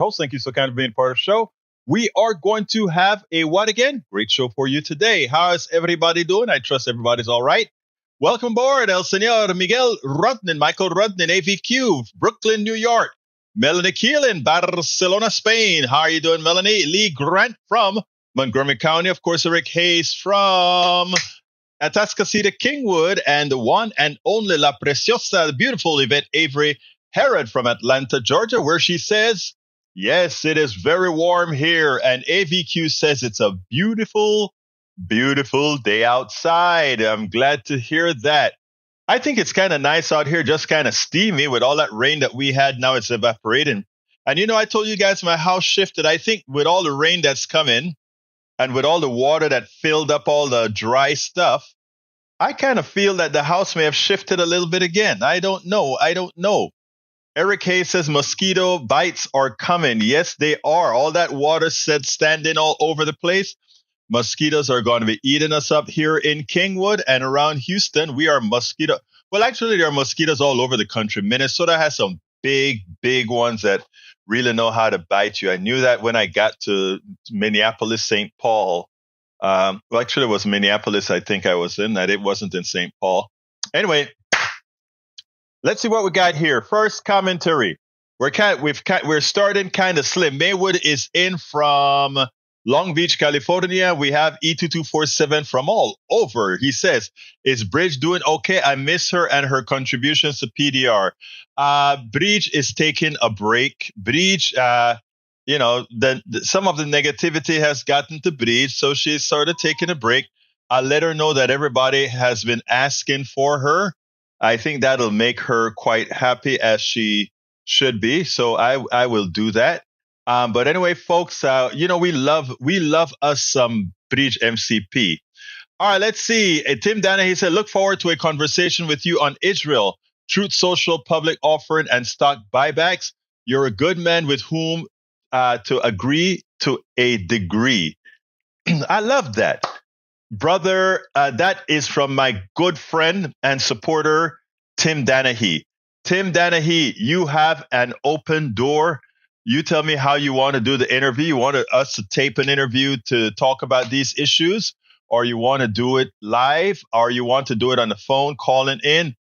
host. Thank you so kind of being part of the show. We are going to have a what again? Great show for you today. How is everybody doing? I trust everybody's all right. Welcome aboard, El Senor Miguel Rudnin, Michael Rudnin, AVQ, Brooklyn, New York. Melanie Keelan, Barcelona, Spain. How are you doing, Melanie? Lee Grant from Montgomery County. Of course, Eric Hayes from Atascocita, Kingwood. And the one and only La Preciosa, the beautiful Yvette Avery Herod from Atlanta, Georgia, where she says, yes, it is very warm here. And AVQ says it's a beautiful, beautiful day outside. I'm glad to hear that. I think it's kind of nice out here, just kind of steamy with all that rain that we had. Now it's evaporating. And I told you guys my house shifted. I think with all the rain that's coming and with all the water that filled up all the dry stuff, I kind of feel that the house may have shifted a little bit again. I don't know. Eric Hayes says mosquito bites are coming. Yes, they are. All that water said standing all over the place. Mosquitoes are going to be eating us up here in Kingwood and around Houston. We are mosquito. Well, actually, there are mosquitoes all over the country. Minnesota has some big, big ones that really know how to bite you. I knew that when I got to Minneapolis, St. Paul. Well, actually, it was Minneapolis. I think I was in that. It wasn't in St. Paul. Anyway, let's see what we got here. First commentary. We're starting kind of slim. Maywood is in from Long Beach, California. We have E2247 from all over. He says, is Bridge doing okay? I miss her and her contributions to PDR. Bridge is taking a break. Bridge, some of the negativity has gotten to Bridge, so she's sort of taking a break. I'll let her know that everybody has been asking for her. I think that'll make her quite happy, as she should be. So I will do that. But anyway, folks, we love us some Bridge MCP. All right, let's see. Tim Danahy said, look forward to a conversation with you on Israel, Truth Social, public offering, and stock buybacks. You're a good man with whom to agree to a degree. I love that. Brother, that is from my good friend and supporter, Tim Danahy. Tim Danahy, you have an open door. You tell me how you want to do the interview. You want us to tape an interview to talk about these issues, or you want to do it live, or you want to do it on the phone, calling in,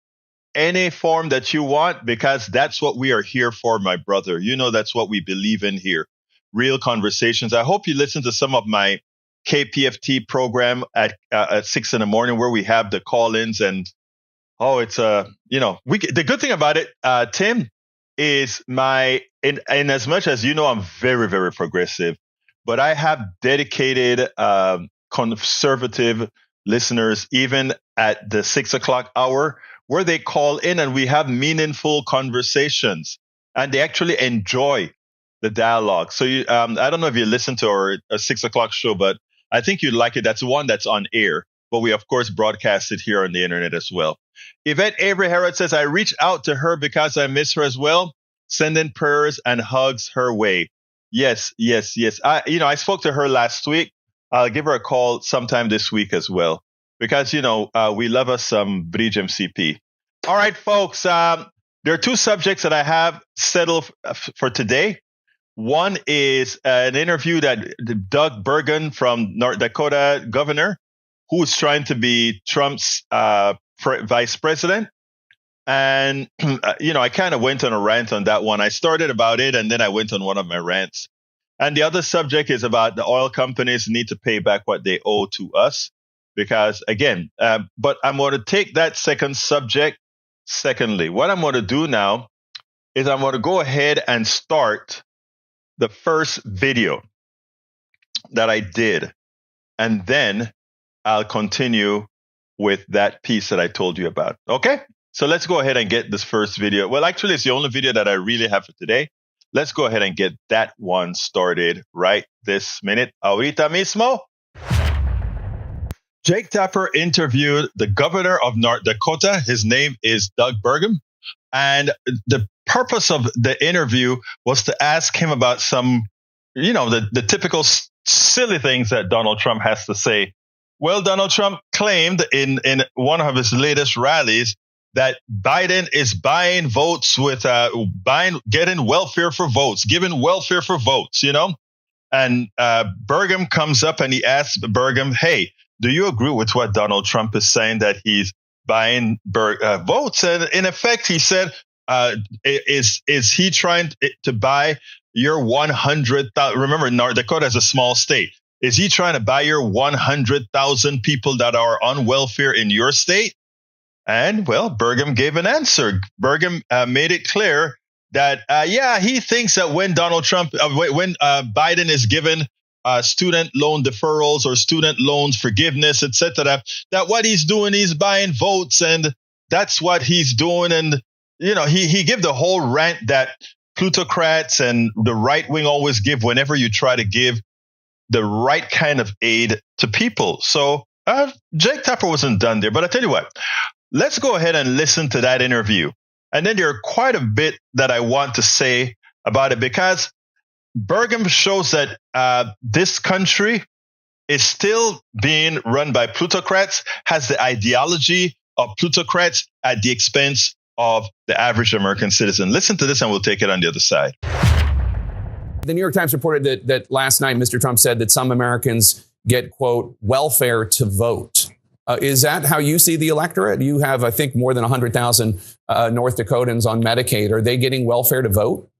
any form that you want, because that's what we are here for, my brother. That's what we believe in here. Real conversations. I hope you listen to some of my KPFT program at 6 a.m, where we have the call-ins, and it's the good thing about it, Tim, is in as much as I'm very, very progressive, but I have dedicated conservative listeners even at the 6 o'clock hour, where they call in and we have meaningful conversations, and they actually enjoy the dialogue. So I don't know if you listen to our 6 o'clock show, but I think you'd like it. That's one that's on air, but we of course broadcast it here on the internet as well. Yvette Avery Herod says, I reached out to her because I miss her as well. Sending prayers and hugs her way. Yes. I spoke to her last week. I'll give her a call sometime this week as well, because, we love us some Bridge MCP. All right, folks. There are two subjects that I have settled for today. One is an interview that Doug Burgum from North Dakota governor, who is trying to be Trump's vice president. And, I kind of went on a rant on that one. I started about it, and then I went on one of my rants. And the other subject is about the oil companies need to pay back what they owe to us. Because, again, but I'm going to take that second subject. Secondly, what I'm going to do now is I'm going to go ahead and start the first video that I did. And then I'll continue with that piece that I told you about. Okay? So let's go ahead and get this first video. Well, actually, it's the only video that I really have for today. Let's go ahead and get that one started right this minute. Ahorita mismo. Jake Tapper interviewed the governor of North Dakota. His name is Doug Burgum. And the purpose of the interview was to ask him about some, the typical silly things that Donald Trump has to say. Well, Donald Trump claimed in one of his latest rallies that Biden is buying votes with getting welfare for votes, giving welfare for votes, And Burgum comes up and he asks Burgum, hey, do you agree with what Donald Trump is saying that he's buying votes? And in effect, he said, is he trying to buy your 100,000? Remember, North Dakota is a small state. Is he trying to buy your 100,000 people that are on welfare in your state? And, well, Burgum gave an answer. Burgum made it clear that, he thinks that when Biden is given student loan deferrals or student loans forgiveness, etc., that what he's doing, he's buying votes, and that's what he's doing. And, he gave the whole rant that plutocrats and the right wing always give whenever you try to give the right kind of aid to people. So Jake Tapper wasn't done there. But I tell you what, let's go ahead and listen to that interview. And then there are quite a bit that I want to say about it, because Burgum shows that this country is still being run by plutocrats, has the ideology of plutocrats at the expense of the average American citizen. Listen to this and we'll take it on the other side. The New York Times reported that last night Mr. Trump said that some Americans get, quote, welfare to vote. Is that how you see the electorate? You have, I think, more than 100,000 North Dakotans on Medicaid. Are they getting welfare to vote?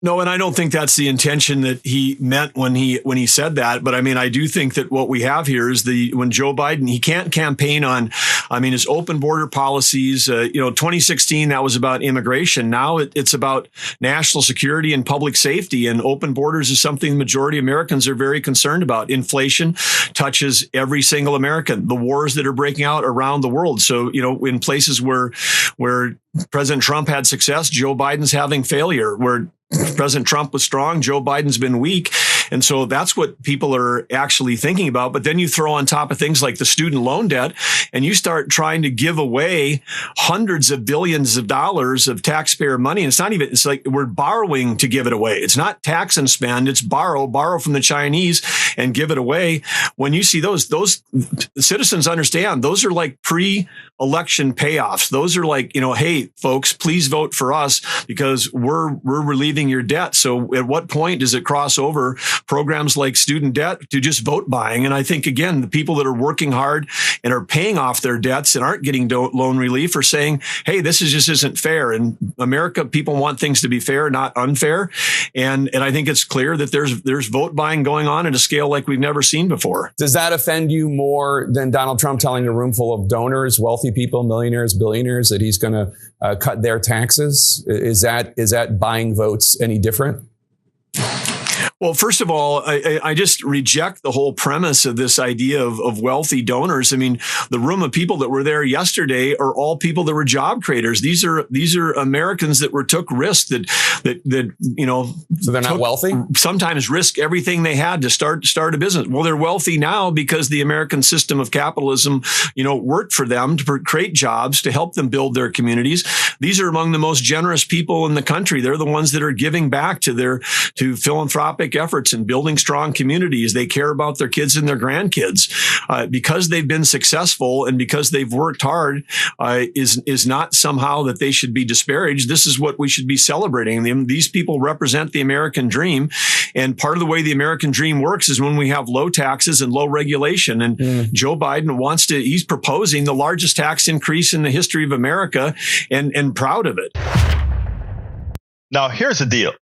No, and I don't think that's the intention that he meant when he said that. But I mean, I do think that what we have here is when Joe Biden, he can't campaign on, his open border policies. 2016, that was about immigration. Now it's about national security and public safety. And open borders is something the majority of Americans are very concerned about. Inflation touches every single American. The wars that are breaking out around the world. So, in places where President Trump had success, Joe Biden's having failure. Where President Trump was strong, Joe Biden's been weak. And so that's what people are actually thinking about. But then you throw on top of things like the student loan debt, and you start trying to give away hundreds of billions of dollars of taxpayer money. And it's like we're borrowing to give it away. It's not tax and spend, it's borrow from the Chinese and give it away. When you see those citizens understand those are like pre-election payoffs. Those are like, hey, folks, please vote for us because we're relieving your debt. So at what point does it cross over programs like student debt to just vote buying? And I think, again, the people that are working hard and are paying off their debts and aren't getting loan relief are saying, hey, this just isn't fair. In America, people want things to be fair, not unfair. And I think it's clear that there's vote buying going on at a scale like we've never seen before. Does that offend you more than Donald Trump telling a room full of donors, wealthy people, millionaires, billionaires, that he's going to cut their taxes? Is that buying votes any different? Well, first of all, I just reject the whole premise of this idea of wealthy donors. I mean, the room of people that were there yesterday are all people that were job creators. These are Americans that took risks that So they're not wealthy? Sometimes risk everything they had to start a business. Well, they're wealthy now because the American system of capitalism, worked for them to create jobs, to help them build their communities. These are among the most generous people in the country. They're the ones that are giving back to philanthropic efforts and building strong communities. They care about their kids and their grandkids. Because they've been successful and because they've worked hard, is not somehow that they should be disparaged. This is what we should be celebrating them. These people represent the American dream. And part of the way the American dream works is when we have low taxes and low regulation. And Joe Biden he's proposing the largest tax increase in the history of America and proud of it. Now, here's the deal.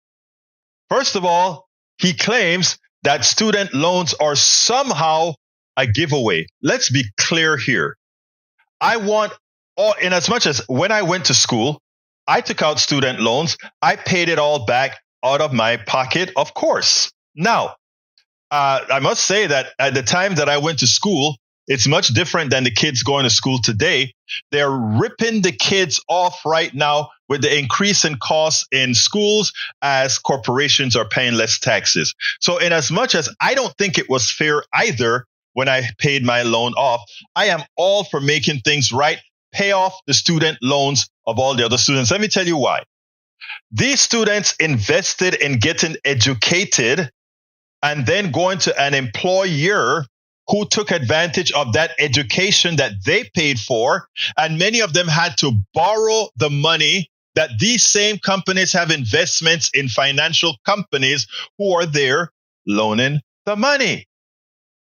First of all, he claims that student loans are somehow a giveaway. Let's be clear here. In as much as when I went to school, I took out student loans. I paid it all back out of my pocket, of course. Now, I must say that at the time that I went to school, it's much different than the kids going to school today. They're ripping the kids off right now with the increase in costs in schools as corporations are paying less taxes. So in as much as I don't think it was fair either when I paid my loan off, I am all for making things right. Pay off the student loans of all the other students. Let me tell you why. These students invested in getting educated and then going to an employer who took advantage of that education that they paid for. And many of them had to borrow the money that these same companies have investments in financial companies who are there loaning the money.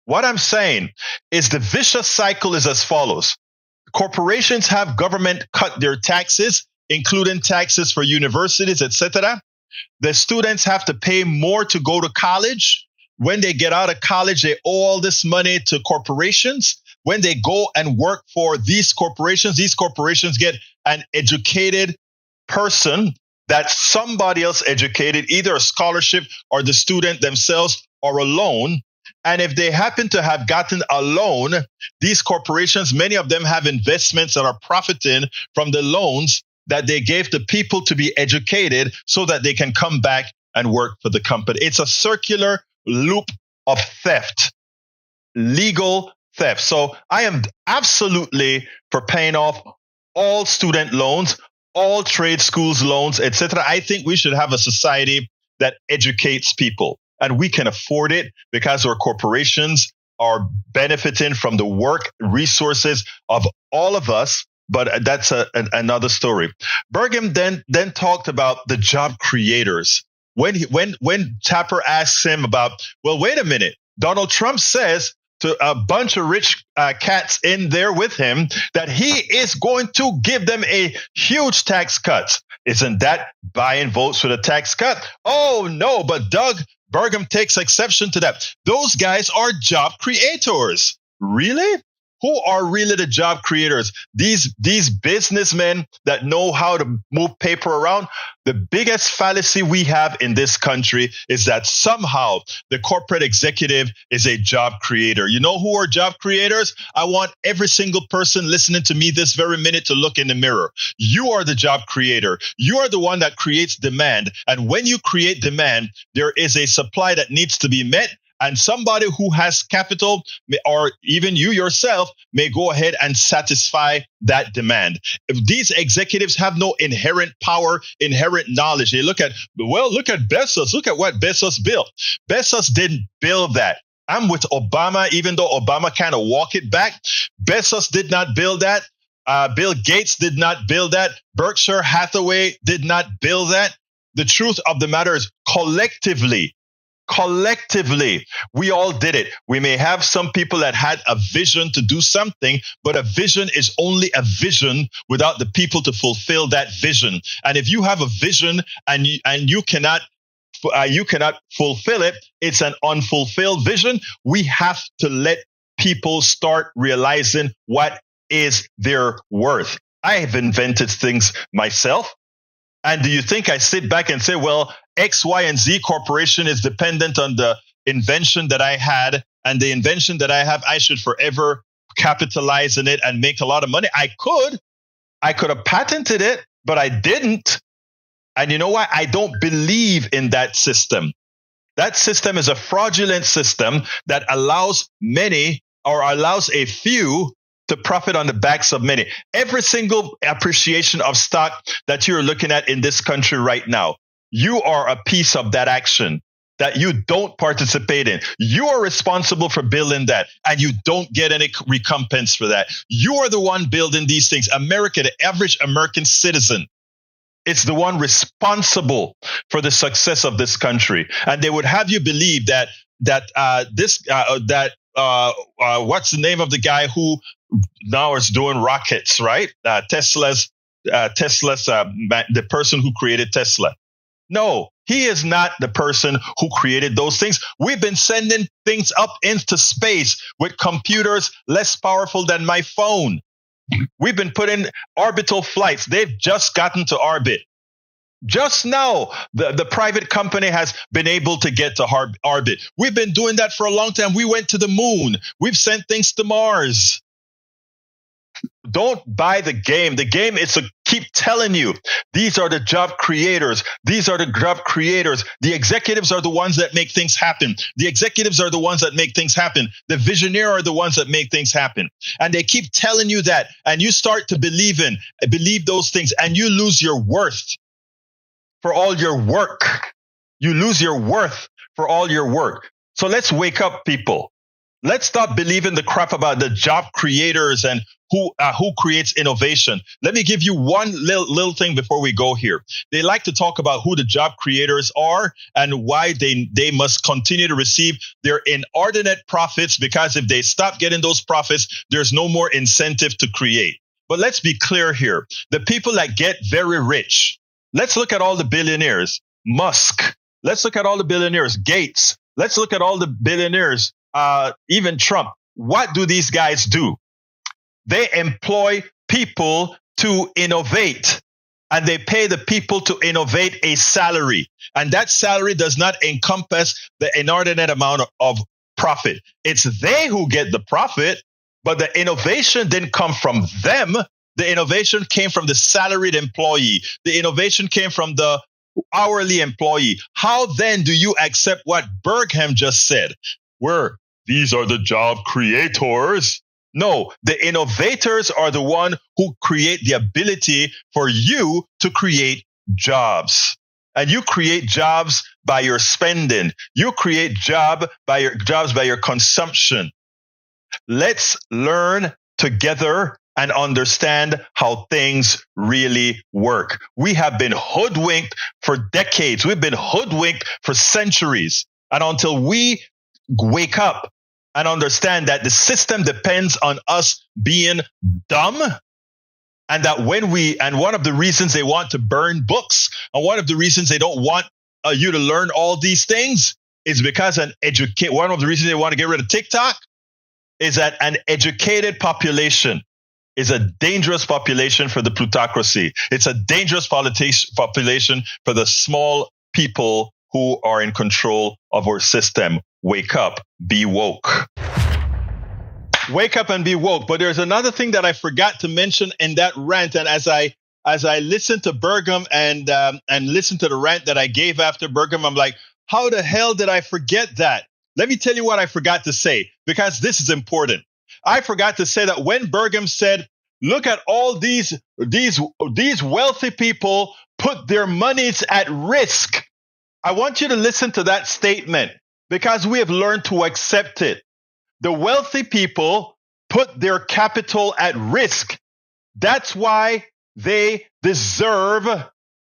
What I'm saying is the vicious cycle is as follows. Corporations have government cut their taxes, including taxes for universities, etc. The students have to pay more to go to college. When they get out of college, they owe all this money to corporations. When they go and work for these corporations get an educated person that somebody else educated, either a scholarship or the student themselves or a loan. And if they happen to have gotten a loan, these corporations, many of them have investments that are profiting from the loans that they gave to people to be educated so that they can come back and work for the company. It's a circular loop of theft, legal theft. So I am absolutely for paying off all student loans, all trade schools loans, etc. I think we should have a society that educates people. And we can afford it because our corporations are benefiting from the work resources of all of us. But that's another story. Burgum then talked about the job creators. When Tapper asks him about, well, wait a minute, Donald Trump says to a bunch of rich cats in there with him that he is going to give them a huge tax cut. Isn't that buying votes for the tax cut? Oh, no, but Doug Burgum takes exception to that. Those guys are job creators. Really? Who are really the job creators? These businessmen that know how to move paper around. The biggest fallacy we have in this country is that somehow the corporate executive is a job creator. You know who are job creators? I want every single person listening to me this very minute to look in the mirror. You are the job creator. You are the one that creates demand. And when you create demand, there is a supply that needs to be met. And somebody who has capital, or even you yourself, may go ahead and satisfy that demand. If these executives have no inherent power, inherent knowledge, they look at Bezos. Look at what Bezos built. Bezos didn't build that. I'm with Obama, even though Obama kind of walked it back. Bezos did not build that. Bill Gates did not build that. Berkshire Hathaway did not build that. The truth of the matter is collectively, we all did it. We may have some people that had a vision to do something, but a vision is only a vision without the people to fulfill that vision. And if you have a vision and you cannot fulfill it, it's an unfulfilled vision. We have to let people start realizing what is their worth. I have invented things myself. And do you think I sit back and say, well, X, Y, and Z corporation is dependent on the invention that I had, and the invention that I have, I should forever capitalize in it and make a lot of money? I could have patented it, but I didn't. And you know why? I don't believe in that system. That system is a fraudulent system that allows many, or allows a few, to profit on the backs of many. Every single appreciation of stock that you're looking at in this country right now, you are a piece of that action that you don't participate in. You are responsible for building that, and you don't get any recompense for that. You are the one building these things. America, the average American citizen, it's the one responsible for the success of this country. And they would have you believe that what's the name of the guy who now is doing rockets, right? Tesla's the person who created Tesla. No, he is not the person who created those things. We've been sending things up into space with computers less powerful than my phone. We've been putting orbital flights. They've just gotten to orbit. Just now, the private company has been able to get to orbit. We've been doing that for a long time. We went to the moon. We've sent things to Mars. Don't buy the game. The game is to keep telling you, these are the job creators. These are the job creators. The executives are the ones that make things happen. The executives are the ones that make things happen. The visionaries are the ones that make things happen. And they keep telling you that. And you start to believe those things, and you lose your worth for all your work. You lose your worth for all your work. So let's wake up, people. Let's stop believing the crap about the job creators and who creates innovation. Let me give you one little thing before we go here. They like to talk about who the job creators are and why they must continue to receive their inordinate profits, because if they stop getting those profits, there's no more incentive to create. But let's be clear here. The people that get very rich, let's look at all the billionaires. Musk. Let's look at all the billionaires. Gates. Let's look at all the billionaires. Even Trump. What do these guys do? They employ people to innovate, and they pay the people to innovate a salary. And that salary does not encompass the inordinate amount of profit. It's they who get the profit, but the innovation didn't come from them. The innovation came from the salaried employee. The innovation came from the hourly employee. How then do you accept what Burgum just said? These are the job creators. No, the innovators are the one who create the ability for you to create jobs. And you create jobs by your spending. You create jobs by your consumption. Let's learn together and understand how things really work. We have been hoodwinked for decades. We've been hoodwinked for centuries. And until we wake up and understand that the system depends on us being dumb, and that one of the reasons they want to burn books, and one of the reasons they don't want you to learn all these things is because one of the reasons they want to get rid of TikTok is that an educated population is a dangerous population for the plutocracy. It's a dangerous population for the small people who are in control of our system. Wake up, be woke. Wake up and be woke. But there's another thing that I forgot to mention in that rant. And as I listened to Burgum and listened to the rant that I gave after Burgum, I'm like, how the hell did I forget that? Let me tell you what I forgot to say, because this is important. I forgot to say that when Burgum said, look at all these wealthy people put their monies at risk. I want you to listen to that statement, because we have learned to accept it. The wealthy people put their capital at risk. That's why they deserve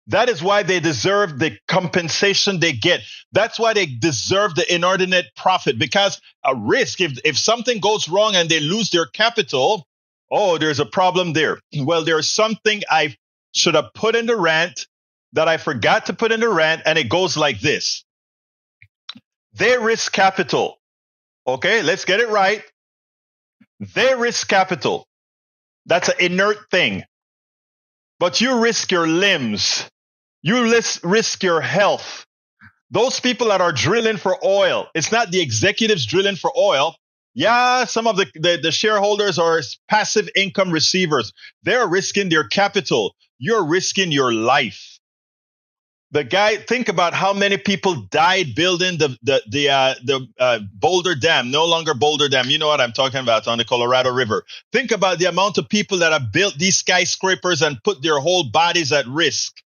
the compensation they get. That's why they deserve the inordinate profit, because a risk, if something goes wrong and they lose their capital, there's a problem there. Well, there's something I should have put in the rant that I forgot to put in the rant, and it goes like this. They risk capital. Okay, let's get it right. They risk capital. That's an inert thing. But you risk your limbs. You risk your health. Those people that are drilling for oil, it's not the executives drilling for oil. Yeah, some of the shareholders are passive income receivers. They're risking their capital. You're risking your life. The guy, think about how many people died building the Boulder Dam, no longer Boulder Dam. You know what I'm talking about, on the Colorado River. Think about the amount of people that have built these skyscrapers and put their whole bodies at risk.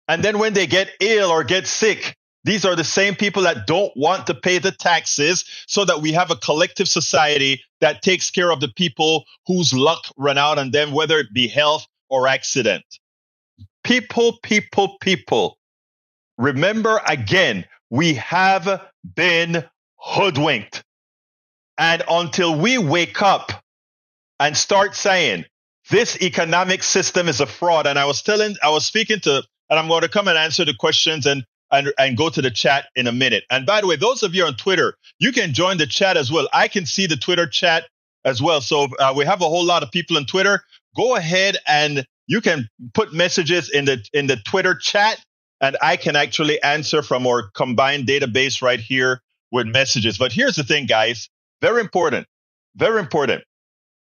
And then when they get ill or get sick, these are the same people that don't want to pay the taxes, so that we have a collective society that takes care of the people whose luck run out on them, whether it be health or accident. People. Remember again, we have been hoodwinked. And until we wake up and start saying, this economic system is a fraud. And I was speaking to, and I'm going to come and answer the questions and go to the chat in a minute. And by the way, those of you on Twitter, you can join the chat as well. I can see the Twitter chat as well. So we have a whole lot of people on Twitter. Go ahead and you can put messages in the Twitter chat, and I can actually answer from our combined database right here with messages. But here's the thing, guys. Very important. Very important.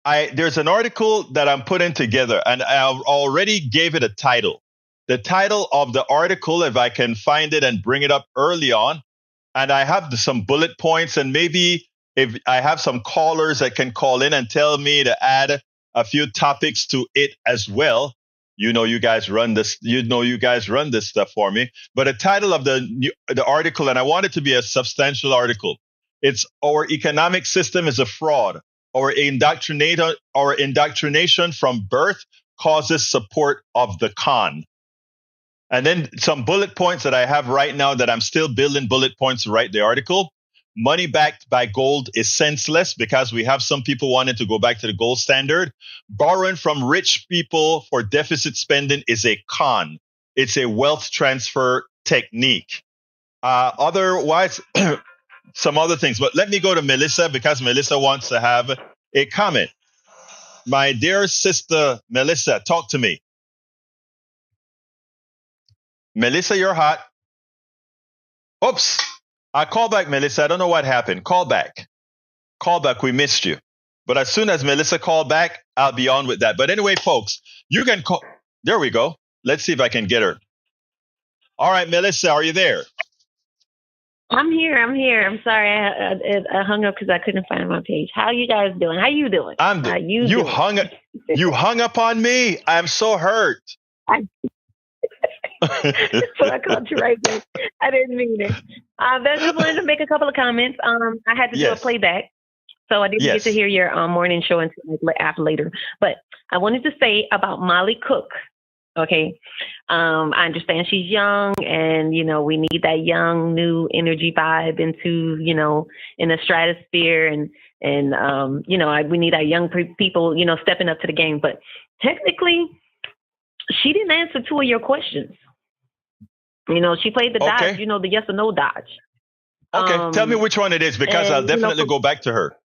There's an article that I'm putting together, and I already gave it a title. The title of the article, if I can find it and bring it up early on, and I have some bullet points, and maybe if I have some callers that can call in and tell me to add a few topics to it as well. You guys run this. You guys run this stuff for me. But the title of the article, and I want it to be a substantial article. It's our economic system is a fraud. Our indoctrination from birth causes support of the con. And then some bullet points that I have right now that I'm still building bullet points to write the article. Money backed by gold is senseless because we have some people wanting to go back to the gold standard. Borrowing from rich people for deficit spending is a con. It's a wealth transfer technique. Otherwise, some other things. But let me go to Melissa because Melissa wants to have a comment. My dear sister, Melissa, talk to me. Melissa, you're hot. Oops. I call back, Melissa. I don't know what happened. Call back. Call back. We missed you. But as soon as Melissa called back, I'll be on with that. But anyway, folks, you can call. There we go. Let's see if I can get her. All right, Melissa, are you there? I'm here. I'm sorry. I hung up because I couldn't find my page. How you guys doing? How you doing? I'm doing. You hung up on me. I'm so hurt. So I called you right back. I didn't mean it. I just wanted to make a couple of comments. I had to do a playback, so I didn't get to hear your morning show until after later. But I wanted to say about Molly Cook. Okay, I understand she's young, and we need that young, new energy vibe into in the stratosphere, and we need our young people stepping up to the game. But technically, she didn't answer two of your questions. She played the dodge, the yes or no dodge. Okay, tell me which one it is because I'll definitely go back to her.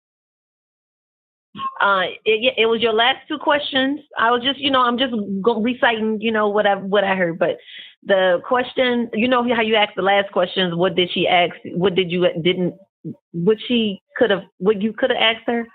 It was your last two questions. I was just, I'm just reciting, what I heard. But the question, how you asked the last questions. What did she ask? What you could have asked her?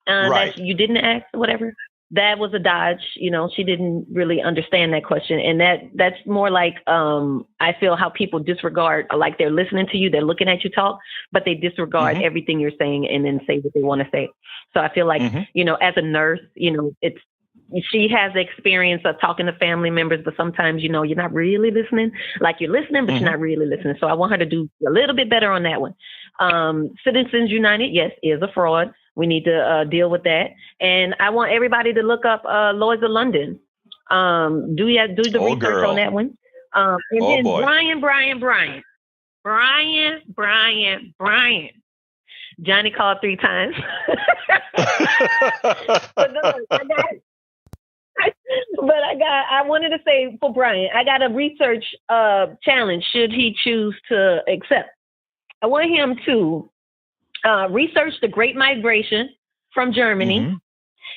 Right. That you didn't ask, whatever. That was a dodge. She didn't really understand that question. And that's more like, I feel how people disregard, like they're listening to you, they're looking at you talk, but they disregard everything you're saying and then say what they want to say. So I feel like, as a nurse, she has the experience of talking to family members, but sometimes, you're not really listening. Like you're listening, but you're not really listening. So I want her to do a little bit better on that one. Citizens United, yes, is a fraud. We need to deal with that. And I want everybody to look up Lloyd's of London. Do the research on that one. And then boy. Brian. Johnny called 3 times. But no, I wanted to say for Brian, I got a research challenge should he choose to accept. I want him to research the Great Migration from Germany,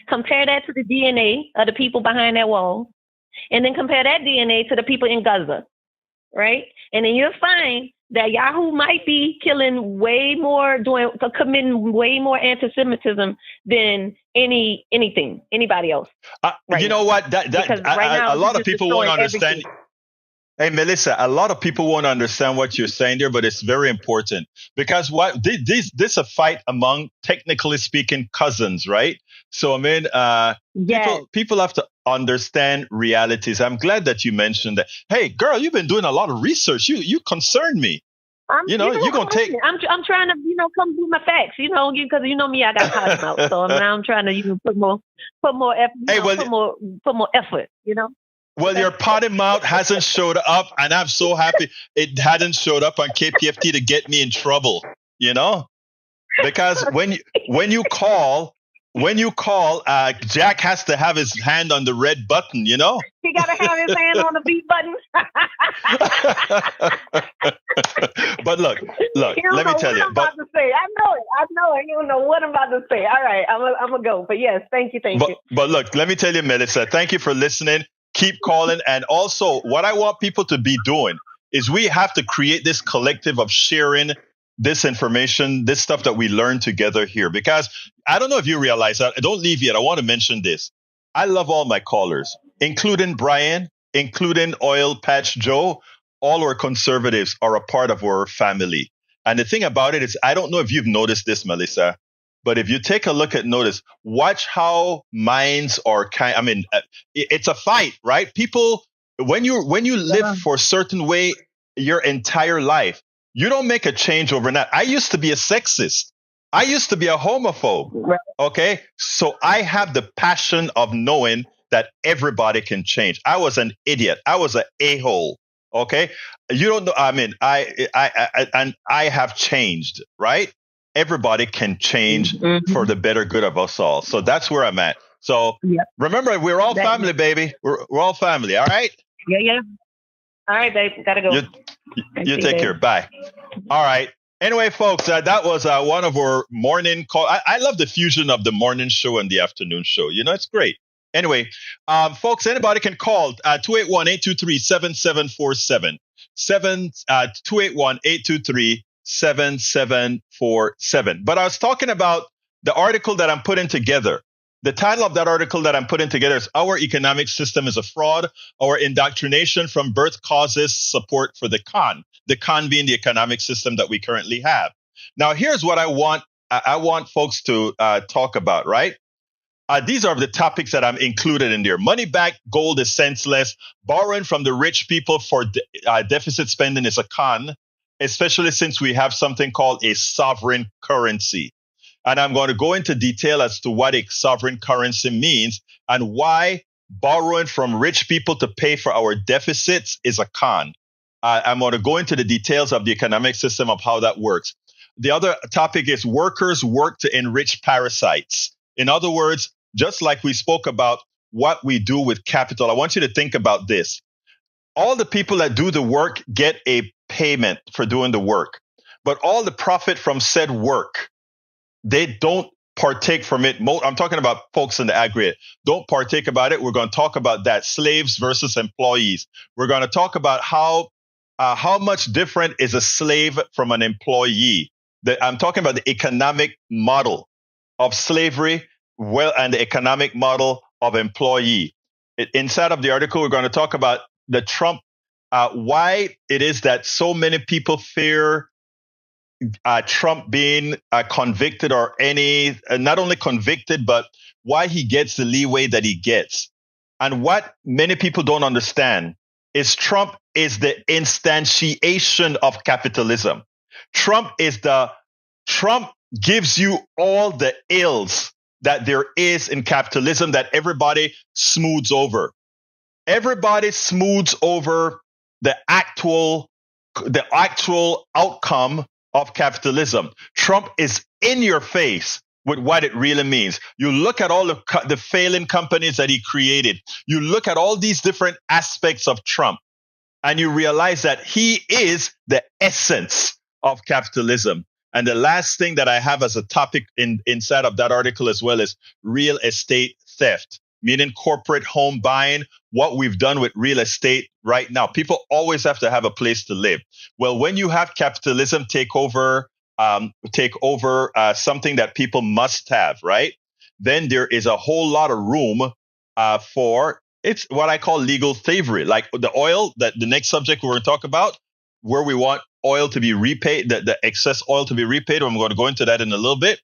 compare that to the DNA of the people behind that wall, and then compare that DNA to the people in Gaza, right? And then you'll find that Yahoo might be committing way more anti-Semitism than anybody else. You know what? A lot of people won't understand. Everything. Hey, Melissa, a lot of people won't understand what you're saying there, but it's very important because this is a fight among, technically speaking, cousins, right? So, I mean, people have to understand realities. I'm glad that you mentioned that. Hey, girl, you've been doing a lot of research. You concern me. You're going to take. I'm trying to, come do my facts, because me, I got time out. So now I'm trying to, put more effort, put more effort, Well, your potty mouth hasn't showed up, and I'm so happy it hadn't showed up on KPFT to get me in trouble, because when you call, Jack has to have his hand on the red button, He got to have his hand on the B button. But look, let me tell you. I know it. You don't know what I'm about to say. All right, I'm going to go. But yes, thank you. But look, let me tell you, Melissa, thank you for listening. Keep calling. And also, what I want people to be doing is we have to create this collective of sharing this information, this stuff that we learn together here. Because I don't know if you realize that. Don't leave yet. I want to mention this. I love all my callers, including Brian, including Oil Patch Joe. All our conservatives are a part of our family. And the thing about it is, I don't know if you've noticed this, Melissa, but if you take a look at watch how minds are it's a fight, right? People, when you live for a certain way your entire life, You don't make a change overnight. I used to be a sexist. I used to be a homophobe. Right. Okay. So I have the passion of knowing that everybody can change. I was an idiot. I was an a-hole. Okay. You don't know. I mean, I have changed, right? Everybody can change for the better good of us all. So that's where I'm at. So remember, we're all family, baby. We're all family. All right. Yeah. All right, babe. Gotta go. You take care. Bye. All right. Anyway, folks, that was one of our morning call. I love the fusion of the morning show and the afternoon show. You know, it's great. Anyway, folks, anybody can call 281-823-7747. 281-823-7747. But I was talking about the article that I'm putting together. The title of that article that I'm putting together is Our Economic System is a Fraud. Our Indoctrination from Birth Causes Support for the Con being the economic system that we currently have. Now, here's what I want folks to talk about, right? These are the topics that I'm included in there. Money back gold is senseless. Borrowing from the rich people for deficit spending is a con, especially since we have something called a sovereign currency. And I'm going to go into detail as to what a sovereign currency means and why borrowing from rich people to pay for our deficits is a con. I'm going to go into the details of the economic system of how that works. The other topic is workers work to enrich parasites. In other words, just like we spoke about what we do with capital, I want you to think about this. All the people that do the work get a payment for doing the work, but all the profit from said work, they don't partake from it. I'm talking about folks in the aggregate. Don't partake about it. We're going to talk about that. Slaves versus employees. We're going to talk about how much different is a slave from an employee. I'm talking about the economic model of slavery, and the economic model of employee. Inside of the article, we're going to talk about the Trump, why it is that so many people fear Trump being convicted or not only convicted, but why he gets the leeway that he gets. And what many people don't understand is Trump is the instantiation of capitalism. Trump gives you all the ills that there is in capitalism that everybody smooths over. Everybody smooths over the actual outcome of capitalism. Trump is in your face with what it really means. You look at all the failing companies that he created. You look at all these different aspects of Trump, and you realize that he is the essence of capitalism. And the last thing that I have as a topic inside of that article as well is real estate theft, meaning corporate home buying, what we've done with real estate right now. People always have to have a place to live. Well, when you have capitalism take over something that people must have, right? Then there is a whole lot of room for it's what I call legal thievery, like the oil, that the next subject we're going to talk about, where we want oil to be repaid, the excess oil to be repaid. I'm going to go into that in a little bit,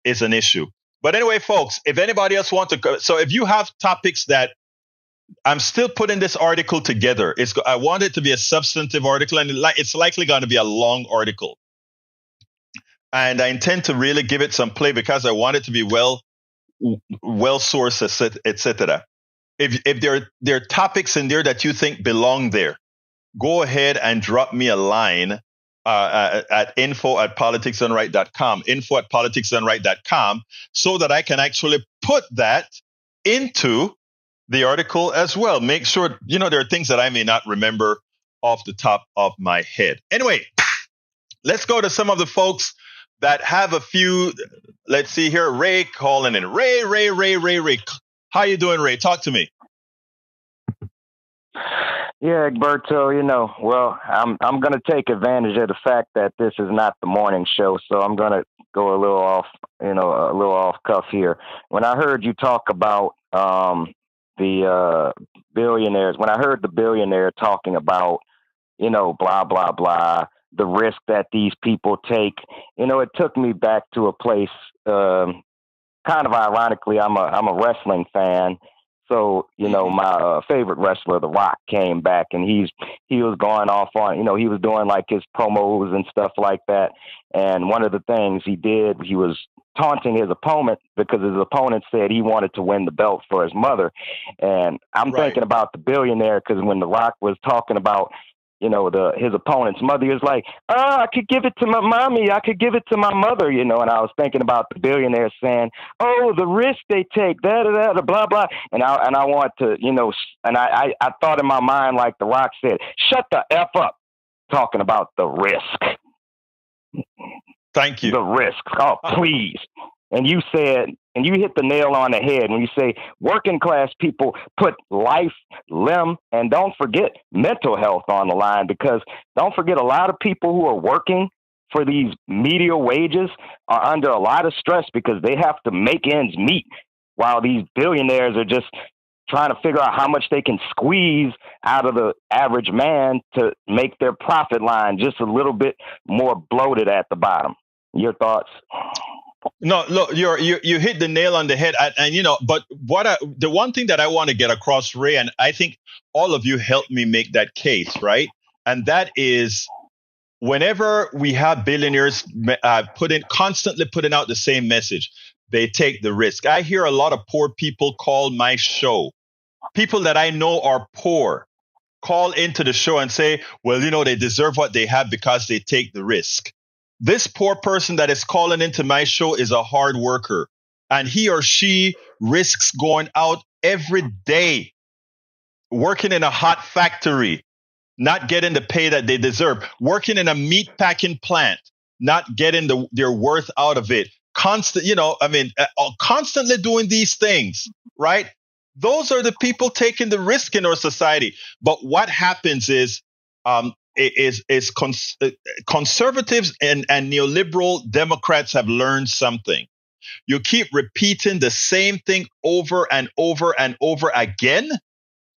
is an issue. But anyway, folks, if anybody else wants to, so if you have topics that I'm still putting this article together, I want it to be a substantive article, and it's likely going to be a long article. And I intend to really give it some play because I want it to be well sourced, etc. If there are topics in there that you think belong there, go ahead and drop me a line at info@politicsdoneright.com, info@politicsdoneright.com, so that I can actually put that into the article as well. Make sure, there are things that I may not remember off the top of my head. Anyway, let's go to some of the folks that have a few. Let's see here. Ray calling in. Ray. How you doing, Ray? Talk to me. Yeah, Egberto, well, I'm going to take advantage of the fact that this is not the morning show, so I'm going to go a little off cuff here. When I heard you talk about the billionaires, when I heard the billionaire talking about, blah, blah, blah, the risk that these people take, it took me back to a place, kind of ironically, I'm a wrestling fan. So, my favorite wrestler, The Rock, came back, and he was going off on, he was doing like his promos and stuff like that. And one of the things he did, he was taunting his opponent because his opponent said he wanted to win the belt for his mother. And I'm thinking about the billionaire, because when The Rock was talking about, his opponent's mother, he was like, I could give it to my mommy, I could give it to my mother, and I was thinking about the billionaire saying, oh, the risk they take, blah, blah. And I want to, and I thought in my mind, like The Rock said, shut the F up talking about the risk. Thank you. The risk. Oh, please. And you said, and you hit the nail on the head when you say working class people put life, limb, and don't forget mental health on the line, because don't forget, a lot of people who are working for these medial wages are under a lot of stress because they have to make ends meet, while these billionaires are just trying to figure out how much they can squeeze out of the average man to make their profit line just a little bit more bloated at the bottom. Your thoughts? No, look, you hit the nail on the head, and but the one thing that I want to get across, Ray, and I think all of you helped me make that case, right? And that is, whenever we have billionaires constantly putting out the same message, they take the risk. I hear a lot of poor people call my show. People that I know are poor call into the show and say, well, they deserve what they have because they take the risk. This poor person that is calling into my show is a hard worker, and he or she risks going out every day, working in a hot factory, not getting the pay that they deserve, working in a meat packing plant, not getting their worth out of it. Constantly doing these things, right? Those are the people taking the risk in our society. But what happens is, conservatives and neoliberal Democrats have learned something. You keep repeating the same thing over and over and over again,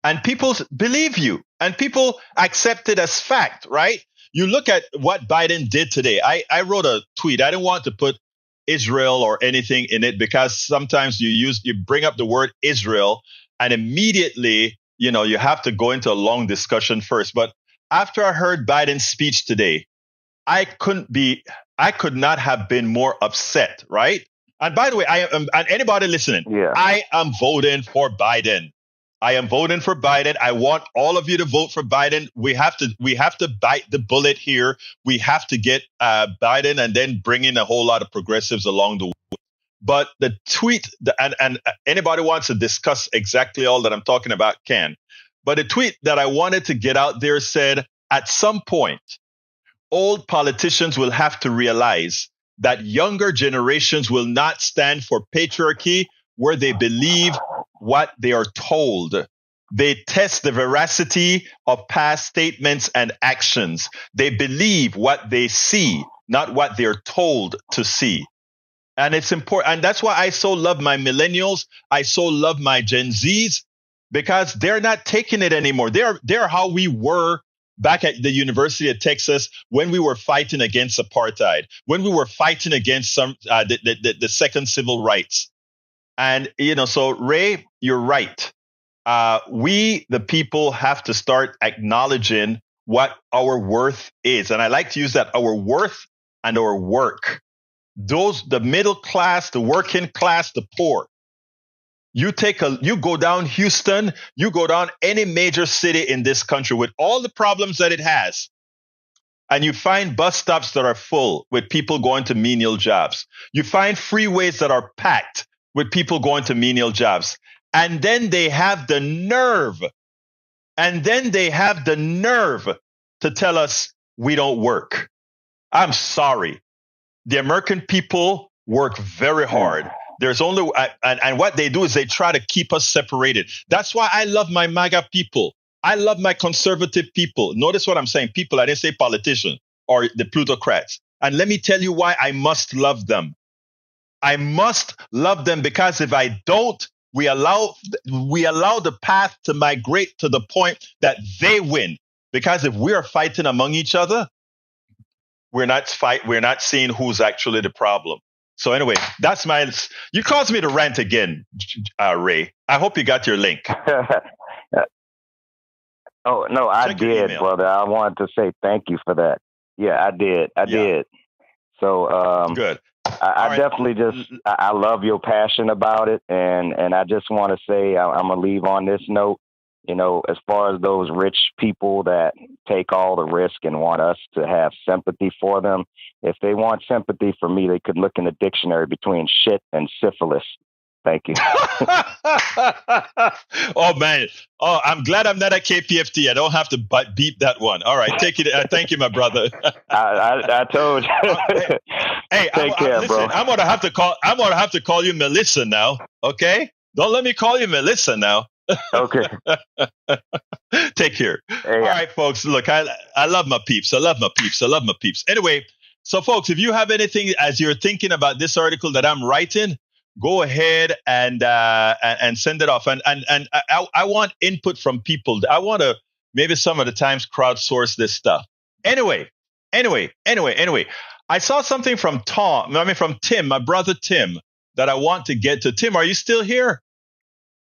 and people believe you, and people accept it as fact, right? You look at what Biden did today. I wrote a tweet. I didn't want to put Israel or anything in it, because sometimes you bring up the word Israel, and immediately, you have to go into a long discussion first. But after I heard Biden's speech today, I could not have been more upset, right? And by the way, and anybody listening, I am voting for Biden. I am voting for Biden. I want all of you to vote for Biden. We have to bite the bullet here. We have to get Biden, and then bring in a whole lot of progressives along the way. But the tweet, and anybody wants to discuss exactly all that I'm talking about can. But the tweet that I wanted to get out there said, at some point, old politicians will have to realize that younger generations will not stand for patriarchy where they believe what they are told. They test the veracity of past statements and actions. They believe what they see, not what they're told to see. And it's important. And that's why I so love my millennials. I so love my Gen Zs, because they're not taking it anymore. They're how we were back at the University of Texas when we were fighting against apartheid, when we were fighting against the second civil rights. And, so Ray, you're right. We, the people, have to start acknowledging what our worth is. And I like to use that, our worth and our work. The middle class, the working class, the poor. You go down Houston, you go down any major city in this country with all the problems that it has, and you find bus stops that are full with people going to menial jobs. You find freeways that are packed with people going to menial jobs. And then they have the nerve to tell us we don't work. I'm sorry. The American people work very hard. There's only, and what they do is they try to keep us separated. That's why I love my MAGA people. I love my conservative people. Notice what I'm saying, people. I didn't say politicians or the plutocrats. And let me tell you why I must love them. I must love them because if I don't, we allow the path to migrate to the point that they win. Because if we are fighting among each other, we're not seeing who's actually the problem. So anyway, that's you caused me to rant again, Ray. I hope you got your link. Oh, no, I Check your did, email. brother. I wanted to say thank you for that. Yeah, I did. I did. So Good. I right. definitely I love your passion about it. And I just want to say I'm going to leave on this note. You know, as far as those rich people that take all the risk and want us to have sympathy for them, if they want sympathy for me, they could look in the dictionary between shit and syphilis. Thank you. Oh, man. Oh, I'm glad I'm not at KPFT. I don't have to beep that one. All right. Take it. Thank you, my brother. I told you. Hey, take care, listen, bro. I'm gonna have to call you Melissa now. Okay? Don't let me call you Melissa now. Okay. Take care. Hey, all right, folks. Look, I love my peeps. I love my peeps. I love my peeps. Anyway, so folks, if you have anything as you're thinking about this article that I'm writing, go ahead and send it off. And I want input from people. I want to maybe some of the times crowdsource this stuff. Anyway. I saw something from Tim, my brother Tim, that I want to get to. Tim, are you still here?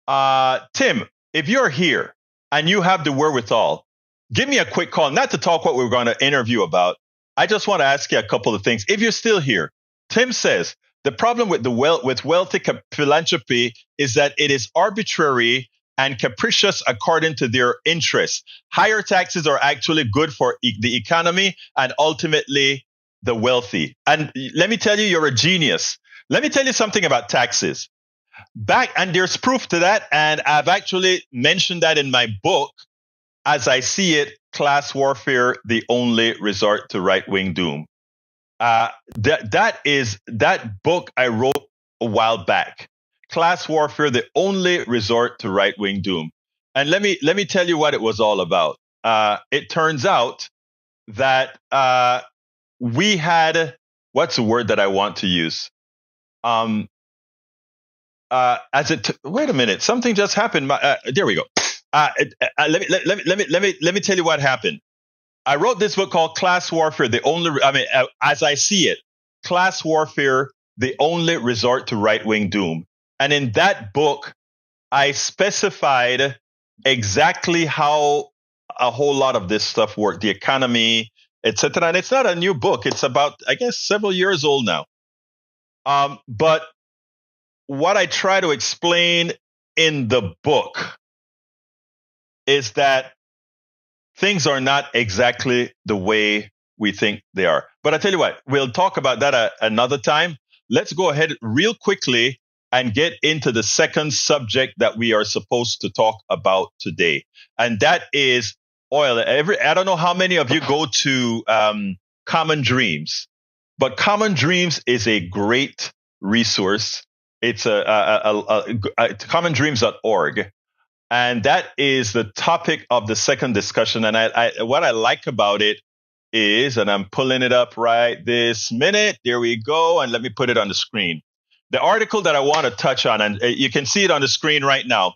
Tim, if you're here and you have the wherewithal, give me a quick call, not to talk what we're going to interview about. I just want to ask you a couple of things. If you're still here, Tim says, the problem with wealthy philanthropy is that it is arbitrary and capricious according to their interests. Higher taxes are actually good for the economy and ultimately the wealthy. And let me tell you, you're a genius. Let me tell you something about taxes. And there's proof to that, and I've actually mentioned that in my book, As I See It, Class Warfare, the Only Resort to Right-Wing Doom. That book I wrote a while back. Class Warfare, the Only Resort to Right-Wing Doom. And let me tell you what it was all about. It turns out that we had, what's the word that I want to use? Wait a minute, something just happened. There we go. Let me tell you what happened. I wrote this book called Class Warfare, As I See It, Class Warfare, the Only Resort to Right-Wing Doom. And in that book, I specified exactly how a whole lot of this stuff worked, the economy, etc. And it's not a new book. It's about, I guess, several years old now. But what I try to explain in the book is that things are not exactly the way we think they are. But I tell you what, we'll talk about that another time. Let's go ahead real quickly and get into the second subject that we are supposed to talk about today. And that is oil. I don't know how many of you go to Common Dreams, but Common Dreams is a great resource. It's commondreams.org. And that is the topic of the second discussion. And what I like about it is, and I'm pulling it up right this minute. There we go. And let me put it on the screen. The article that I want to touch on, and you can see it on the screen right now,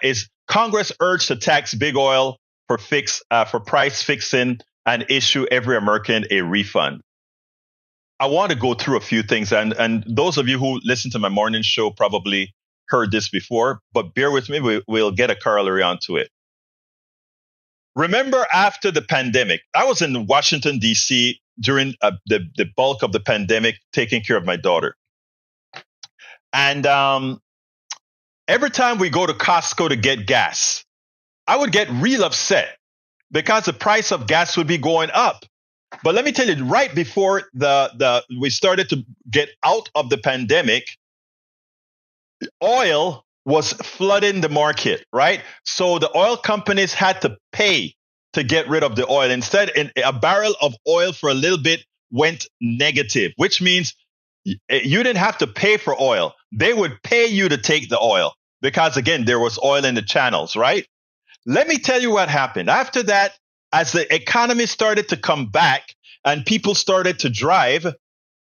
is Congress urged to tax big oil for price fixing and issue every American a refund. I want to go through a few things. And those of you who listen to my morning show probably heard this before, but bear with me. We'll get a corollary onto it. Remember, after the pandemic, I was in Washington, D.C. during the bulk of the pandemic, taking care of my daughter. And every time we go to Costco to get gas, I would get real upset because the price of gas would be going up. But let me tell you, right before we started to get out of the pandemic, oil was flooding the market, right? So the oil companies had to pay to get rid of the oil. Instead, a barrel of oil for a little bit went negative, which means you didn't have to pay for oil. They would pay you to take the oil because, again, there was oil in the channels, right? Let me tell you what happened. After that, as the economy started to come back and people started to drive,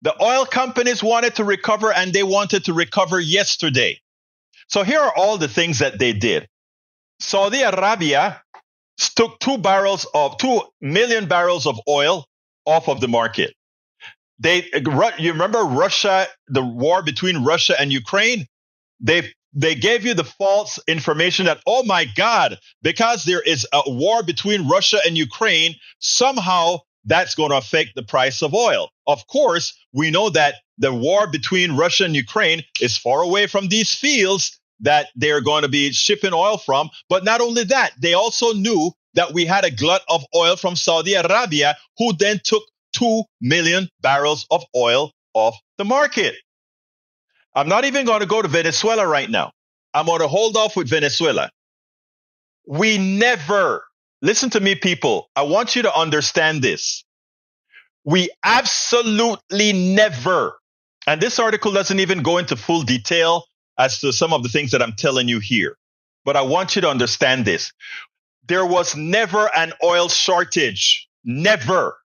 the oil companies wanted to recover, and they wanted to recover yesterday. So here are all the things that they did. Saudi Arabia took 2 million barrels of oil off of the market. You remember Russia, the war between Russia and Ukraine? They gave you the false information that, oh my God, because there is a war between Russia and Ukraine, somehow that's going to affect the price of oil. Of course, we know that the war between Russia and Ukraine is far away from these fields that they're going to be shipping oil from. But not only that, they also knew that we had a glut of oil from Saudi Arabia, who then took 2 million barrels of oil off the market. I'm not even going to go to Venezuela right now. I'm going to hold off with Venezuela. We never, listen to me, people. I want you to understand this. We absolutely never, and this article doesn't even go into full detail as to some of the things that I'm telling you here, but I want you to understand this. There was never an oil shortage. Never.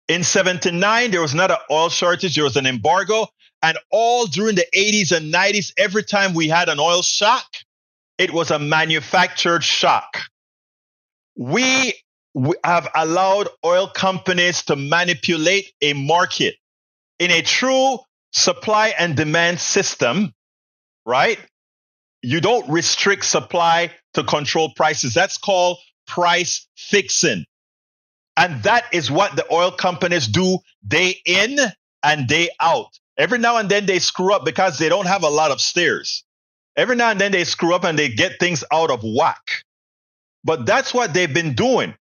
In 79, there was not an oil shortage. There was an embargo. And all during the 80s and 90s, every time we had an oil shock, it was a manufactured shock. We have allowed oil companies to manipulate a market in a true supply and demand system, right? You don't restrict supply to control prices. That's called price fixing. And that is what the oil companies do day in and day out. Every now and then they screw up because they don't have a lot of stairs. Every now and then they screw up and they get things out of whack. But that's what they've been doing.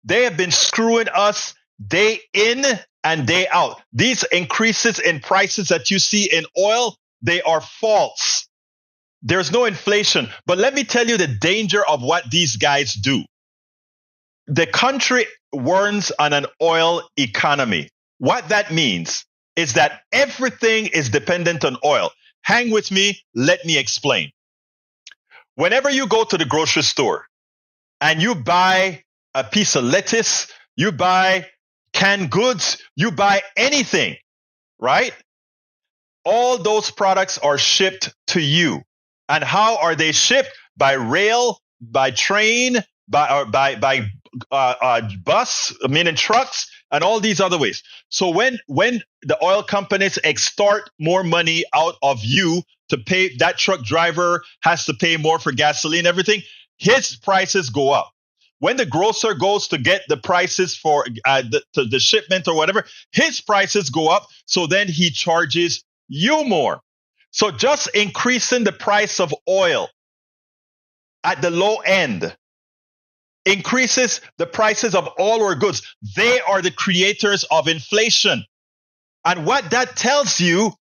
They have been screwing us day in and day out. These increases in prices that you see in oil, they are false. There's no inflation. But let me tell you the danger of what these guys do. The country runs on an oil economy. What that means is that everything is dependent on oil. Hang with me. Let me explain. Whenever you go to the grocery store and you buy a piece of lettuce, you buy canned goods, you buy anything, right? All those products are shipped to you. And how are they shipped? By rail, by train, by bus, meaning trucks, and all these other ways. So when the oil companies extort more money out of you to pay, that truck driver has to pay more for gasoline, everything, his prices go up. When the grocer goes to get the prices for the shipment or whatever, his prices go up. So then he charges you more. So just increasing the price of oil at the low end increases the prices of all our goods. They are the creators of inflation. And what that tells you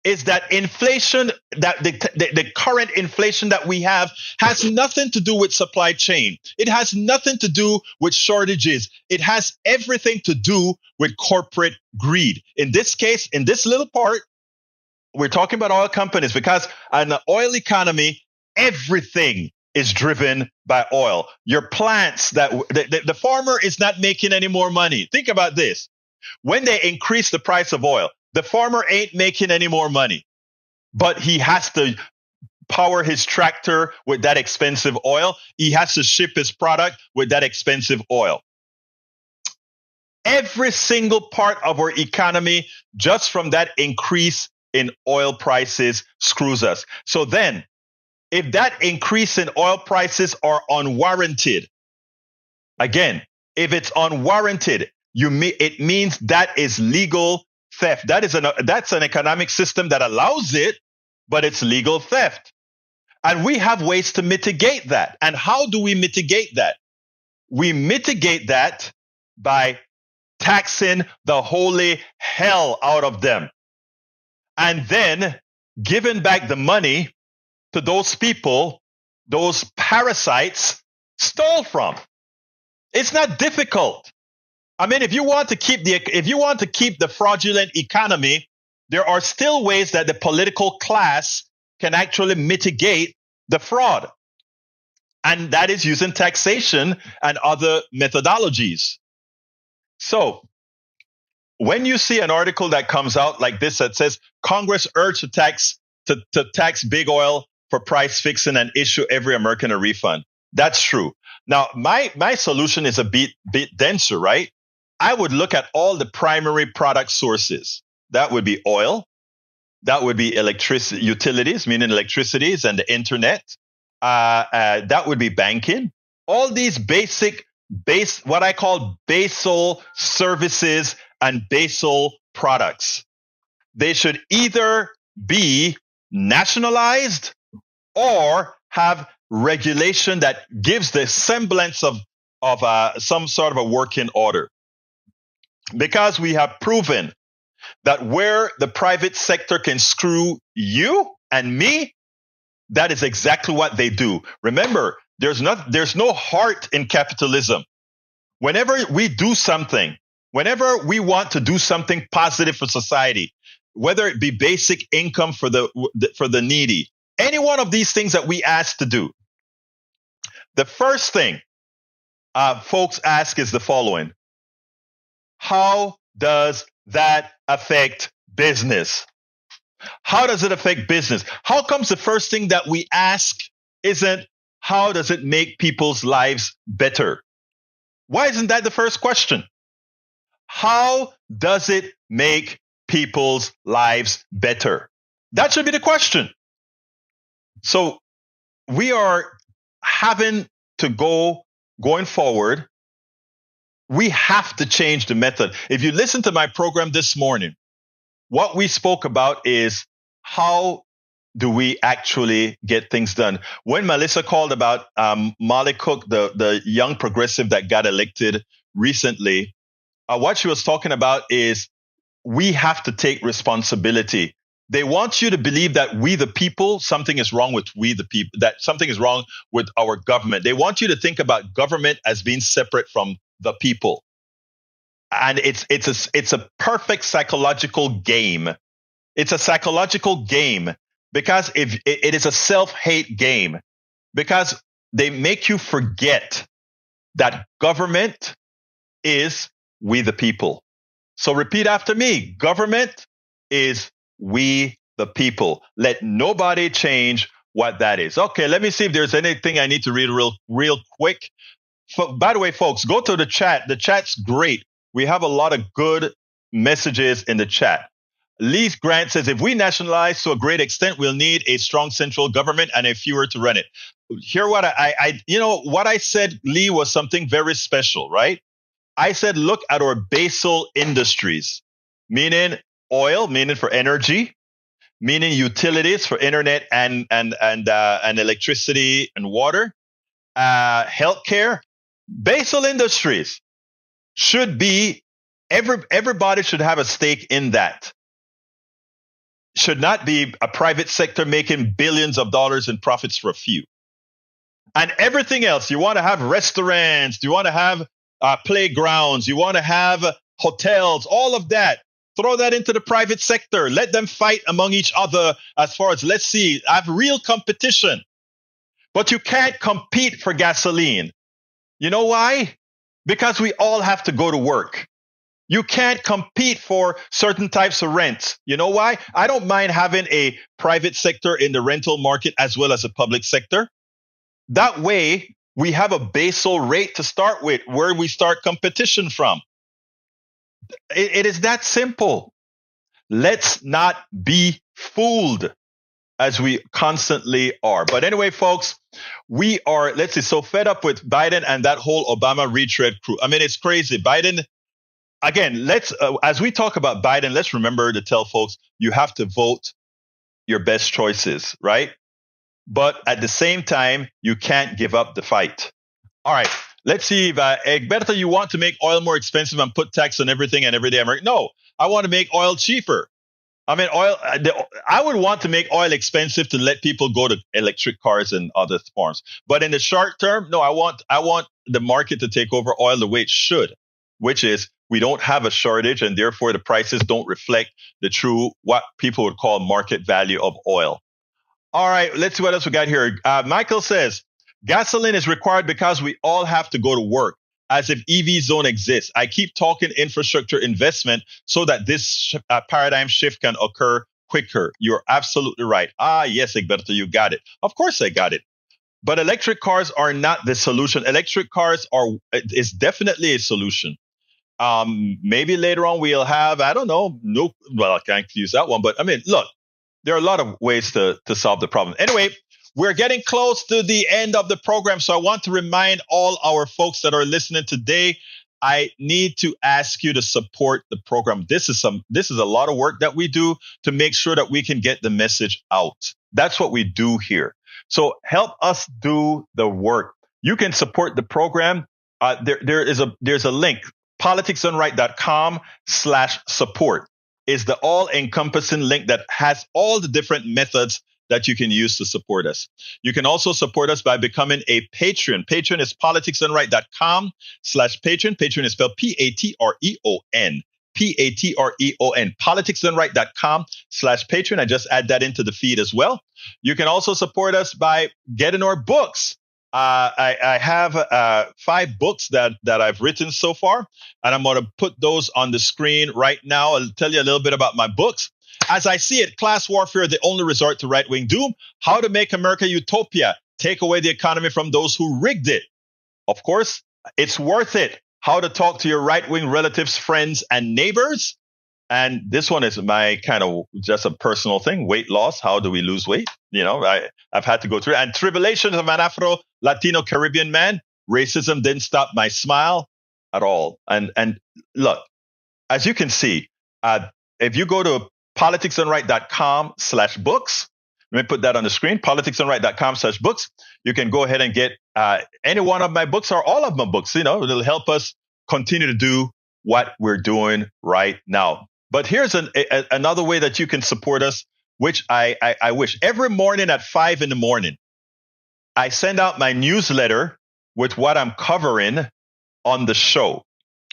is that inflation, that the current inflation that we have has nothing to do with supply chain. It has nothing to do with shortages. It has everything to do with corporate greed. In this case, in this little part, we're talking about oil companies because in the oil economy, everything is driven by oil. Your plants, that the farmer is not making any more money. Think about this. When they increase the price of oil, the farmer ain't making any more money, but he has to power his tractor with that expensive oil. He has to ship his product with that expensive oil. Every single part of our economy, just from that increase in oil prices, screws us. So then, if that increase in oil prices are unwarranted, again, if it's unwarranted, it means that is legal theft. That's an economic system that allows it, but it's legal theft. And we have ways to mitigate that. And how do we mitigate that? We mitigate that by taxing the holy hell out of them and then giving back the money to those people, those parasites stole from. It's not difficult. I mean, if you want to keep the fraudulent economy, there are still ways that the political class can actually mitigate the fraud. And that is using taxation and other methodologies. So when you see an article that comes out like this that says Congress urged to tax big oil for price fixing and issue every American a refund, that's true. Now, my solution is a bit denser, right? I would look at all the primary product sources. That would be oil. That would be electricity, utilities, meaning electricities and the internet. That would be banking. All these what I call basal services and basal products. They should either be nationalized or have regulation that gives the semblance of some sort of a working order. Because we have proven that where the private sector can screw you and me, that is exactly what they do. Remember, there's no heart in capitalism. Whenever we do something, whenever we want to do something positive for society, whether it be basic income for the needy, any one of these things that we ask to do, the first thing folks ask is the following: how does that affect business? How does it affect business? How comes the first thing that we ask isn't how does it make people's lives better? Why isn't that the first question? How does it make people's lives better? That should be the question. So we are having to going forward. We have to change the method. If you listen to my program this morning, what we spoke about is how do we actually get things done. When Melissa called about Molly Cook, the young progressive that got elected recently, what she was talking about is we have to take responsibility. They want you to believe that we the people, something is wrong with we the people, that something is wrong with our government. They want you to think about government as being separate from the people. And it's a perfect psychological game. It's a psychological game because if it is a self-hate game, because they make you forget that government is we the people. So repeat after me. Government is we the people. Let nobody change what that is. Okay, let me see if there's anything I need to read real quick. By the way, folks, go to the chat. The chat's great. We have a lot of good messages in the chat. Lee Grant says, if we nationalize to a great extent, we'll need a strong central government and a fewer to run it. Hear what what I said, Lee, was something very special, right? I said, look at our basal industries, meaning oil, meaning for energy, meaning utilities for internet and electricity and water, healthcare. Basal industries should be, everybody should have a stake in that. Should not be a private sector making billions of dollars in profits for a few. And everything else, you want to have restaurants, you want to have playgrounds, you want to have hotels, all of that. Throw that into the private sector. Let them fight among each other as far as, let's see, have real competition. But you can't compete for gasoline. You know why? Because we all have to go to work. You can't compete for certain types of rents. You know why? I don't mind having a private sector in the rental market as well as a public sector. That way, we have a basal rate to start with where we start competition from. It is that simple. Let's not be fooled as we constantly are. But anyway, folks, we are, so fed up with Biden and that whole Obama retread crew. I mean, it's crazy. Biden, again, as we talk about Biden, let's remember to tell folks, you have to vote your best choices, right? But at the same time, you can't give up the fight. All right. Let's see if, Egberto, you want to make oil more expensive and put tax on everything and everyday American? No, I want to make oil cheaper. I mean, I would want to make oil expensive to let people go to electric cars and other forms. But in the short term, no, I want the market to take over oil the way it should, which is we don't have a shortage and therefore the prices don't reflect the true, what people would call market value of oil. All right, let's see what else we got here. Michael says, gasoline is required because we all have to go to work, as if EVs don't exist. I keep talking infrastructure investment so that this paradigm shift can occur quicker. You're absolutely right. Yes, Egberto, you got it. Of course I got it. But electric cars are not the solution. Electric cars is definitely a solution. Maybe later on we'll have, I don't know, no, well, I can't use that one, but I mean, look, there are a lot of ways to solve the problem. Anyway, we're getting close to the end of the program, so I want to remind all our folks that are listening today, I need to ask you to support the program. This is a lot of work that we do to make sure that we can get the message out. That's what we do here. So help us do the work. You can support the program. There's a link. politicsdoneright.com/support is the all-encompassing link that has all the different methods that you can use to support us. You can also support us by becoming a patron. Patron is politicsdoneright.com/patron. Patron is spelled Patreon. Patreon. politicsdoneright.com/patron. I just add that into the feed as well. You can also support us by getting our books. I have 5 books that I've written so far, and I'm going to put those on the screen right now. I'll tell you a little bit about my books. As I see it, Class Warfare, the only resort to right-wing doom. How to Make America Utopia. Take away the economy from those who rigged it. Of course, it's worth it. How to talk to your right-wing relatives, friends, and neighbors. And this one is my kind of just a personal thing. Weight loss. How do we lose weight? You know, I've had to go through it. And Tribulations of an Afro-Latino Caribbean Man. Racism didn't stop my smile at all. And look, as you can see, if you go to politicsdoneright.com/books, let me put that on the screen, politicsdoneright.com/books, you can go ahead and get any one of my books or all of my books. You know, it'll help us continue to do what we're doing right now. But here's another way that you can support us, which I wish. Every morning at 5 in the morning, I send out my newsletter with what I'm covering on the show,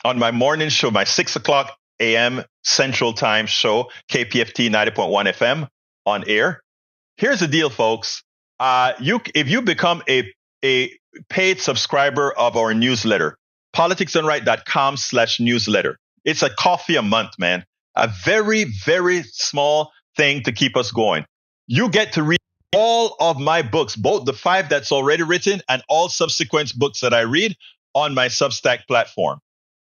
on my morning show, my 6 o'clock a.m. Central Time show, KPFT 90.1 FM on air. Here's the deal, folks. If you become a paid subscriber of our newsletter, politicsdoneright.com/newsletter. It's a coffee a month, man. A very, very small thing to keep us going. You get to read all of my books, both the 5 that's already written and all subsequent books that I read on my Substack platform.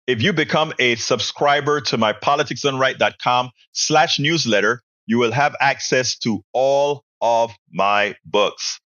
If you become a subscriber to my politicsdoneright.com/newsletter, you will have access to all of my books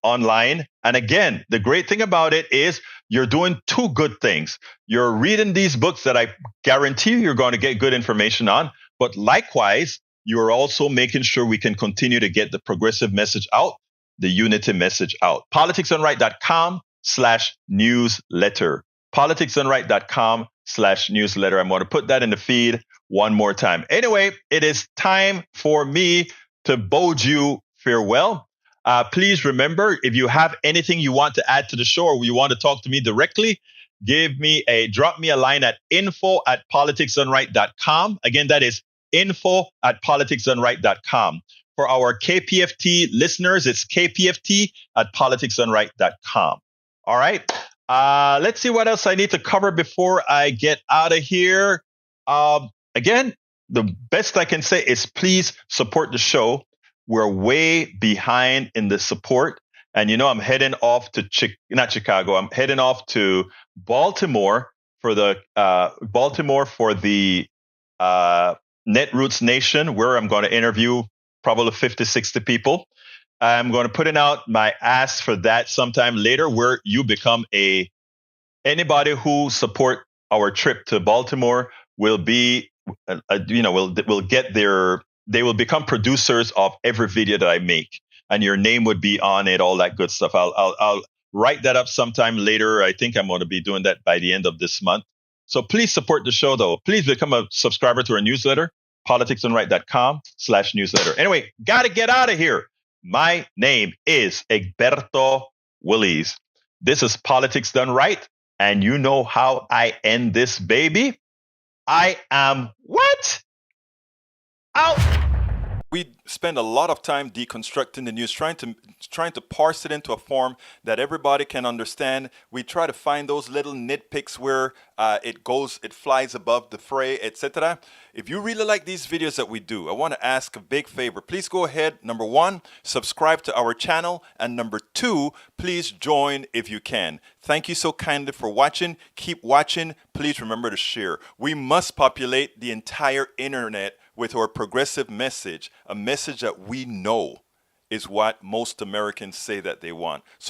online. And again, the great thing about it is you're doing 2 good things. You're reading these books that I guarantee you're going to get good information on, but likewise, you're also making sure we can continue to get the progressive message out, the unity message out. politicsdoneright.com/newsletter. politicsdoneright.com/newsletter. I'm going to put that in the feed one more time. Anyway, it is time for me to bode you farewell. Please remember, if you have anything you want to add to the show or you want to talk to me directly, drop me a line at info@politicsdoneright.com. Again, that is info@politicsdoneright.com. For our KPFT listeners, it's kpft@politicsdoneright.com. All right. Let's see what else I need to cover before I get out of here. Again, the best I can say is please support the show. We're way behind in the support. And, you know, I'm heading off to not Chicago. I'm heading off to Baltimore for the Netroots Nation, where I'm going to interview probably 50, 60 people. I'm going to put out my ask for that sometime later, where you become anybody who support our trip to Baltimore will be, will get they will become producers of every video that I make, and your name would be on it, all that good stuff. I'll write that up sometime later. I think I'm going to be doing that by the end of this month. So please support the show, though. Please become a subscriber to our newsletter, politicsdoneright.com/newsletter. Anyway, got to get out of here. My name is Egberto Willies. This is Politics Done Right, and you know how I end this, baby. I am what? Out. We spend a lot of time deconstructing the news, trying to parse it into a form that everybody can understand. We try to find those little nitpicks where it flies above the fray, etc. If you really like these videos that we do, I want to ask a big favor. Please go ahead, number one, subscribe to our channel, and number two, please join if you can. Thank you so kindly for watching. Keep watching. Please remember to share. We must populate the entire internet with our progressive message, a message that we know is what most Americans say that they want. So